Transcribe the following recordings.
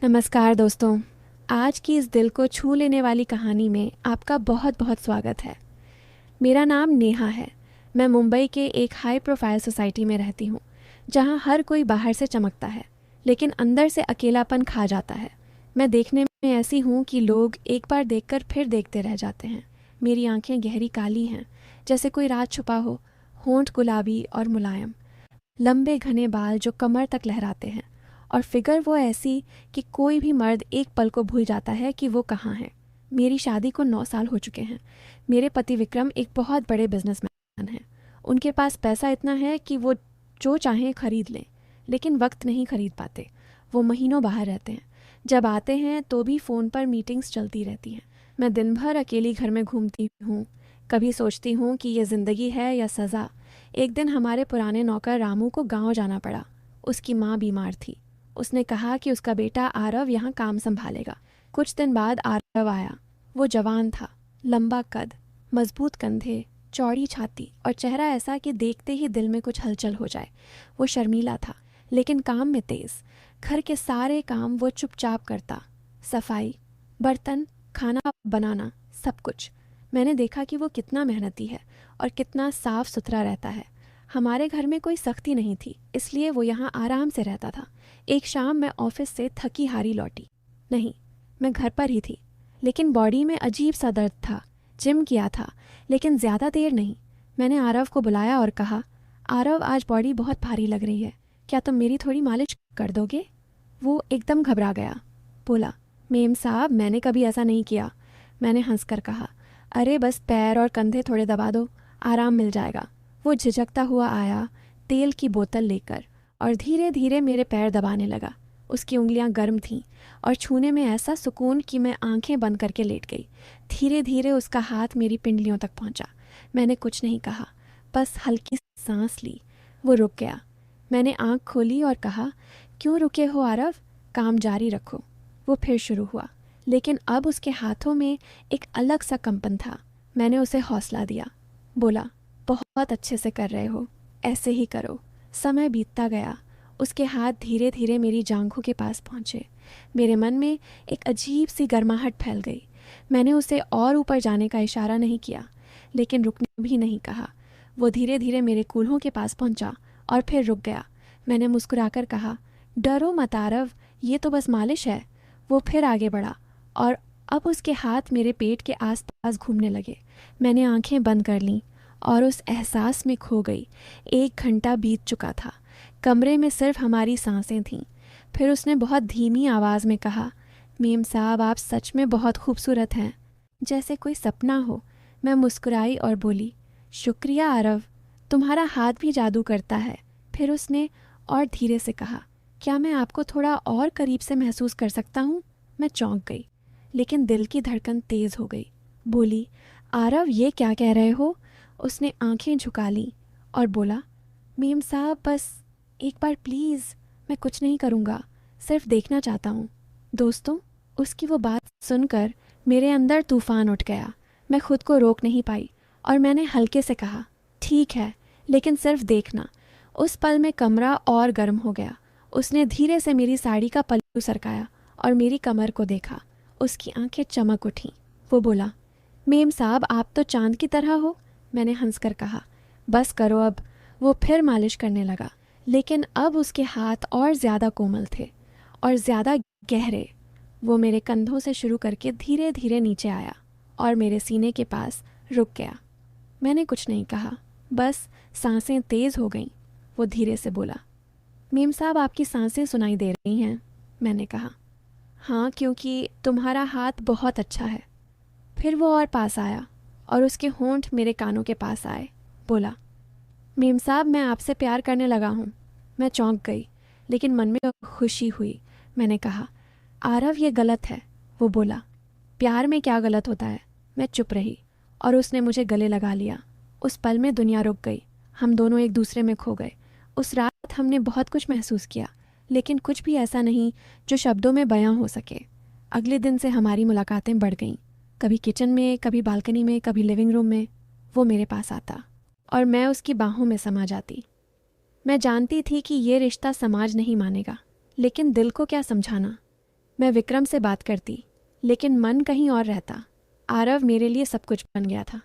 नमस्कार दोस्तों। आज की इस दिल को छू लेने वाली कहानी में आपका बहुत बहुत स्वागत है। मेरा नाम नेहा है। मैं मुंबई के एक हाई प्रोफाइल सोसाइटी में रहती हूँ, जहाँ हर कोई बाहर से चमकता है लेकिन अंदर से अकेलापन खा जाता है। मैं देखने में ऐसी हूँ कि लोग एक बार देखकर फिर देखते रह जाते हैं। मेरी आंखें गहरी काली हैं, जैसे कोई रात छुपा हो। होंठ गुलाबी और मुलायम, लंबे घने बाल जो कमर तक लहराते हैं, और फिगर वो ऐसी कि कोई भी मर्द एक पल को भूल जाता है कि वो कहाँ है। मेरी शादी को 9 साल हो चुके हैं। मेरे पति विक्रम एक बहुत बड़े बिजनेसमैन हैं। उनके पास पैसा इतना है कि वो जो चाहें खरीद लें, लेकिन वक्त नहीं खरीद पाते। वो महीनों बाहर रहते हैं। जब आते हैं तो भी फ़ोन पर मीटिंग्स चलती रहती हैं। मैं दिन भर अकेली घर में घूमती हूँ। कभी सोचती हूँ कि ये ज़िंदगी है या सज़ा। एक दिन हमारे पुराने नौकर रामू को गांव जाना पड़ा। उसकी माँ बीमार थी। उसने कहा कि उसका बेटा आरव यहाँ काम संभालेगा। कुछ दिन बाद आरव आया। वो जवान था, लंबा कद, मजबूत कंधे, चौड़ी छाती और चेहरा ऐसा कि देखते ही दिल में कुछ हलचल हो जाए। वो शर्मीला था लेकिन काम में तेज। घर के सारे काम वो चुपचाप करता, सफाई, बर्तन, खाना बनाना, सब कुछ। मैंने देखा कि वो कितना मेहनती है और कितना साफ सुथरा रहता है। हमारे घर में कोई सख्ती नहीं थी, इसलिए वो यहाँ आराम से रहता था। एक शाम मैं ऑफिस से थकी हारी लौटी। नहीं, मैं घर पर ही थी, लेकिन बॉडी में अजीब सा दर्द था। जिम किया था, लेकिन ज़्यादा देर नहीं। मैंने आरव को बुलाया और कहा, आरव, आज बॉडी बहुत भारी लग रही है, क्या तुम मेरी थोड़ी मालिश कर दोगे? वो एकदम घबरा गया। बोला, मेम साहब, मैंने कभी ऐसा नहीं किया। मैंने हंसकर कहा, अरे बस पैर और कंधे थोड़े दबा दो, आराम मिल जाएगा। वो झिझकता हुआ आया, तेल की बोतल लेकर, और धीरे धीरे मेरे पैर दबाने लगा। उसकी उंगलियां गर्म थीं और छूने में ऐसा सुकून कि मैं आंखें बंद करके लेट गई। धीरे धीरे उसका हाथ मेरी पिंडलियों तक पहुंचा। मैंने कुछ नहीं कहा, बस हल्की सांस ली। वो रुक गया। मैंने आंख खोली और कहा, क्यों रुके हो आरव? काम जारी रखो। वो फिर शुरू हुआ, लेकिन अब उसके हाथों में एक अलग सा कंपन था। मैंने उसे हौसला दिया। बोला, बहुत अच्छे से कर रहे हो, ऐसे ही करो। समय बीतता गया। उसके हाथ धीरे धीरे मेरी जांघों के पास पहुंचे। मेरे मन में एक अजीब सी गर्माहट फैल गई। मैंने उसे और ऊपर जाने का इशारा नहीं किया, लेकिन रुकने भी नहीं कहा। वो धीरे धीरे मेरे कूल्हों के पास पहुंचा और फिर रुक गया। मैंने मुस्कुराकर कहा, डरो मत आरव, ये तो बस मालिश है। वो फिर आगे बढ़ा और अब उसके हाथ मेरे पेट के आसपास घूमने लगे। मैंने आंखें बंद कर लीं और उस एहसास में खो गई। 1 घंटा बीत चुका था। कमरे में सिर्फ हमारी सांसें थीं। फिर उसने बहुत धीमी आवाज़ में कहा, मेम साहब, आप सच में बहुत खूबसूरत हैं, जैसे कोई सपना हो। मैं मुस्कुराई और बोली, शुक्रिया आरव, तुम्हारा हाथ भी जादू करता है। फिर उसने और धीरे से कहा, क्या मैं आपको थोड़ा और करीब से महसूस कर सकता हूँ? मैं चौंक गई, लेकिन दिल की धड़कन तेज़ हो गई। बोली, आरव, ये क्या कह रहे हो? उसने आंखें झुका लीं और बोला, मेम साहब, बस एक बार प्लीज़। मैं कुछ नहीं करूँगा, सिर्फ देखना चाहता हूँ। दोस्तों, उसकी वो बात सुनकर मेरे अंदर तूफान उठ गया। मैं खुद को रोक नहीं पाई और मैंने हल्के से कहा, ठीक है, लेकिन सिर्फ देखना। उस पल में कमरा और गर्म हो गया। उसने धीरे से मेरी साड़ी का पल्लू सरकाया और मेरी कमर को देखा। उसकी आंखें चमक उठीं। वो बोला, मेम साहब, आप तो चांद की तरह हो। मैंने हंसकर कहा, बस करो अब। वो फिर मालिश करने लगा, लेकिन अब उसके हाथ और ज़्यादा कोमल थे और ज़्यादा गहरे। वो मेरे कंधों से शुरू करके धीरे धीरे नीचे आया और मेरे सीने के पास रुक गया। मैंने कुछ नहीं कहा, बस सांसें तेज़ हो गईं। वो धीरे से बोला, मेम साहब, आपकी सांसें सुनाई दे रही हैं। मैंने कहा, हाँ, क्योंकि तुम्हारा हाथ बहुत अच्छा है। फिर वो और पास आया और उसके होंठ मेरे कानों के पास आए। बोला, मेम साहब, मैं आपसे प्यार करने लगा हूँ। मैं चौंक गई, लेकिन मन में खुशी हुई। मैंने कहा, आरव, ये गलत है। वो बोला, प्यार में क्या गलत होता है? मैं चुप रही और उसने मुझे गले लगा लिया। उस पल में दुनिया रुक गई। हम दोनों एक दूसरे में खो गए। उस रात हमने बहुत कुछ महसूस किया, लेकिन कुछ भी ऐसा नहीं जो शब्दों में बयां हो सके। अगले दिन से हमारी मुलाकातें बढ़ गईं। कभी किचन में, कभी बालकनी में, कभी लिविंग रूम में। वो मेरे पास आता और मैं उसकी बाहों में समा जाती। मैं जानती थी कि ये रिश्ता समाज नहीं मानेगा, लेकिन दिल को क्या समझाना। मैं विक्रम से बात करती, लेकिन मन कहीं और रहता। आरव मेरे लिए सब कुछ बन गया था।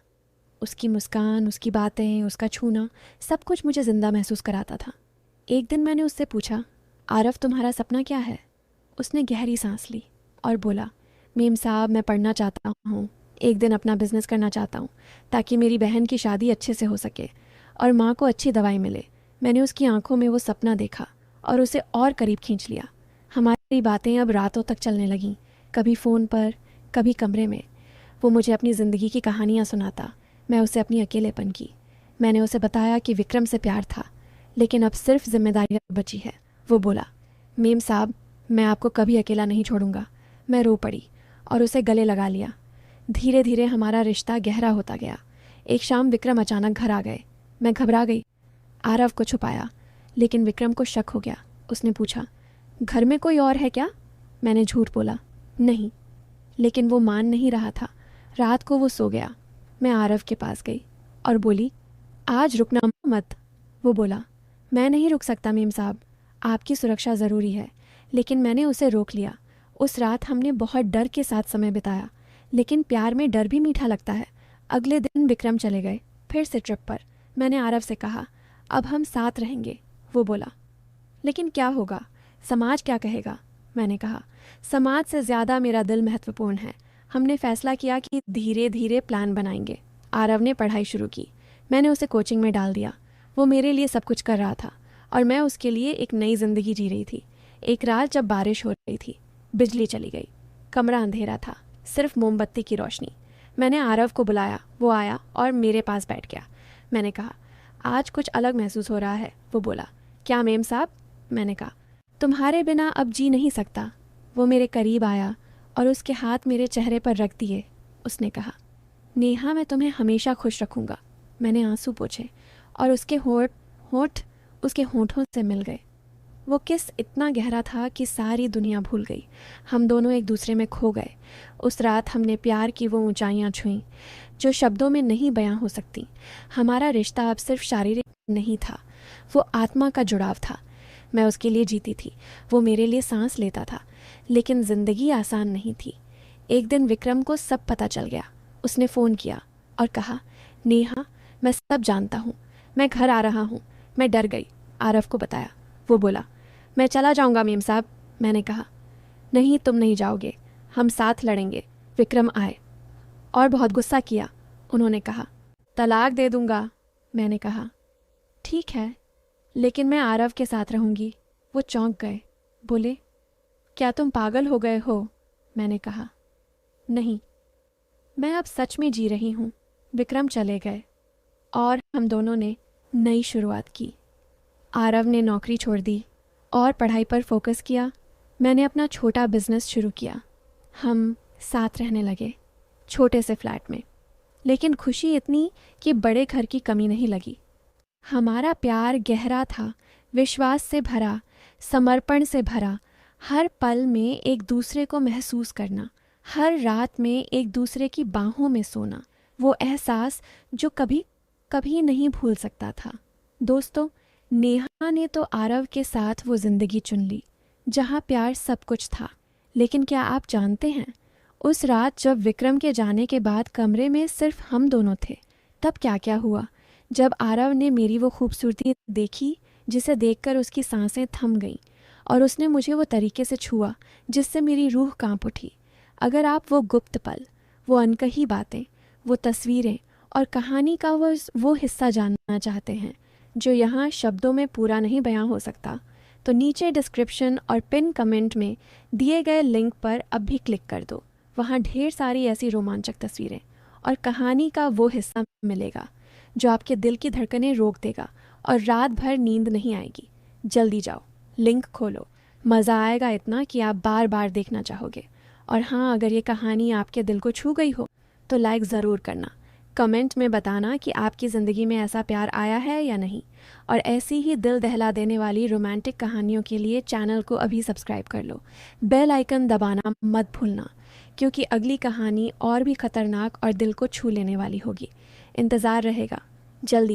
उसकी मुस्कान, उसकी बातें, उसका छूना, सब कुछ मुझे ज़िंदा महसूस कराता था। एक दिन मैंने उससे पूछा, आरव तुम्हारा सपना क्या है? उसने गहरी सांस ली और बोला, मेम साहब मैं पढ़ना चाहता हूँ, एक दिन अपना बिजनेस करना चाहता हूँ ताकि मेरी बहन की शादी अच्छे से हो सके और माँ को अच्छी दवाई मिले। मैंने उसकी आंखों में वो सपना देखा और उसे और करीब खींच लिया। हमारी बातें अब रातों तक चलने लगीं, कभी फ़ोन पर, कभी कमरे में। वो मुझे अपनी ज़िंदगी की कहानियाँ सुनाता, मैं उसे अपनी अकेलेपन की। मैंने उसे बताया कि विक्रम से प्यार था, लेकिन अब सिर्फ जिम्मेदारी बची है। वो बोला, मेम साहब मैं आपको कभी अकेला नहीं छोड़ूंगा। मैं रो पड़ी और उसे गले लगा लिया। धीरे धीरे हमारा रिश्ता गहरा होता गया। एक शाम विक्रम अचानक घर आ गए। मैं घबरा गई। आरव को छुपाया, लेकिन विक्रम को शक हो गया। उसने पूछा, घर में कोई और है क्या? मैंने झूठ बोला, नहीं। लेकिन वो मान नहीं रहा था। रात को वो सो गया। मैं आरव के पास गई और बोली, आज रुकना मत। वो बोला, मैं नहीं रुक सकता मेम साहब, आपकी सुरक्षा ज़रूरी है। लेकिन मैंने उसे रोक लिया। उस रात हमने बहुत डर के साथ समय बिताया, लेकिन प्यार में डर भी मीठा लगता है। अगले दिन विक्रम चले गए, फिर से ट्रिप पर। मैंने आरव से कहा, अब हम साथ रहेंगे। वो बोला, लेकिन क्या होगा, समाज क्या कहेगा? मैंने कहा, समाज से ज़्यादा मेरा दिल महत्वपूर्ण है। हमने फैसला किया कि धीरे धीरे प्लान बनाएंगे। आरव ने पढ़ाई शुरू की। मैंने उसे कोचिंग में डाल दिया। वो मेरे लिए सब कुछ कर रहा था और मैं उसके लिए एक नई ज़िंदगी जी रही थी। एक रात जब बारिश हो रही थी, बिजली चली गई। कमरा अंधेरा था, सिर्फ मोमबत्ती की रोशनी। मैंने आरव को बुलाया। वो आया और मेरे पास बैठ गया। मैंने कहा, आज कुछ अलग महसूस हो रहा है। वो बोला, क्या मेम साहब? मैंने कहा, तुम्हारे बिना अब जी नहीं सकता। वो मेरे करीब आया और उसके हाथ मेरे चेहरे पर रख दिए। उसने कहा, नेहा मैं तुम्हें हमेशा खुश रखूँगा। मैंने आंसू पोंछे और उसके होठ उसके होठों से मिल गए। वो किस इतना गहरा था कि सारी दुनिया भूल गई। हम दोनों एक दूसरे में खो गए। उस रात हमने प्यार की वो ऊंचाइयां छुईं जो शब्दों में नहीं बयां हो सकती। हमारा रिश्ता अब सिर्फ शारीरिक नहीं था, वो आत्मा का जुड़ाव था। मैं उसके लिए जीती थी, वो मेरे लिए सांस लेता था। लेकिन ज़िंदगी आसान नहीं थी। एक दिन विक्रम को सब पता चल गया। उसने फ़ोन किया और कहा, नेहा मैं सब जानता हूँ, मैं घर आ रहा हूँ। मैं डर गई। आरव को बताया। वो बोला, मैं चला जाऊँगा मेम साहब। मैंने कहा, नहीं तुम नहीं जाओगे, हम साथ लड़ेंगे। विक्रम आए और बहुत गुस्सा किया। उन्होंने कहा, तलाक दे दूँगा। मैंने कहा, ठीक है, लेकिन मैं आरव के साथ रहूँगी। वो चौंक गए, बोले, क्या तुम पागल हो गए हो? मैंने कहा, नहीं, मैं अब सच में जी रही हूँ। विक्रम चले गए और हम दोनों ने नई शुरुआत की। आरव ने नौकरी छोड़ दी और पढ़ाई पर फोकस किया। मैंने अपना छोटा बिजनेस शुरू किया। हम साथ रहने लगे, छोटे से फ्लैट में। लेकिन खुशी इतनी कि बड़े घर की कमी नहीं लगी। हमारा प्यार गहरा था, विश्वास से भरा, समर्पण से भरा। हर पल में एक दूसरे को महसूस करना, हर रात में एक दूसरे की बाहों में सोना, वो एहसास जो कभी कभी नहीं भूल सकता था। दोस्तों, नेहा ने तो आरव के साथ वो ज़िंदगी चुन ली जहाँ प्यार सब कुछ था। लेकिन क्या आप जानते हैं, उस रात जब विक्रम के जाने के बाद कमरे में सिर्फ हम दोनों थे, तब क्या क्या हुआ। जब आरव ने मेरी वो खूबसूरती देखी जिसे देखकर उसकी सांसें थम गईं और उसने मुझे वो तरीके से छुआ जिससे मेरी रूह कांप उठी। अगर आप वो गुप्त पल, वो अनकही बातें, वो तस्वीरें और कहानी का वो हिस्सा जानना चाहते हैं जो यहाँ शब्दों में पूरा नहीं बयां हो सकता, तो नीचे डिस्क्रिप्शन और पिन कमेंट में दिए गए लिंक पर अब भी क्लिक कर दो। वहाँ ढेर सारी ऐसी रोमांचक तस्वीरें और कहानी का वो हिस्सा मिलेगा जो आपके दिल की धड़कनें रोक देगा और रात भर नींद नहीं आएगी। जल्दी जाओ, लिंक खोलो, मज़ा आएगा इतना कि आप बार बार देखना चाहोगे। और हाँ, अगर ये कहानी आपके दिल को छू गई हो तो लाइक ज़रूर करना। कमेंट में बताना कि आपकी ज़िंदगी में ऐसा प्यार आया है या नहीं। और ऐसी ही दिल दहला देने वाली रोमांटिक कहानियों के लिए चैनल को अभी सब्सक्राइब कर लो। बेल आइकन दबाना मत भूलना, क्योंकि अगली कहानी और भी ख़तरनाक और दिल को छू लेने वाली होगी। इंतज़ार रहेगा। जल्दी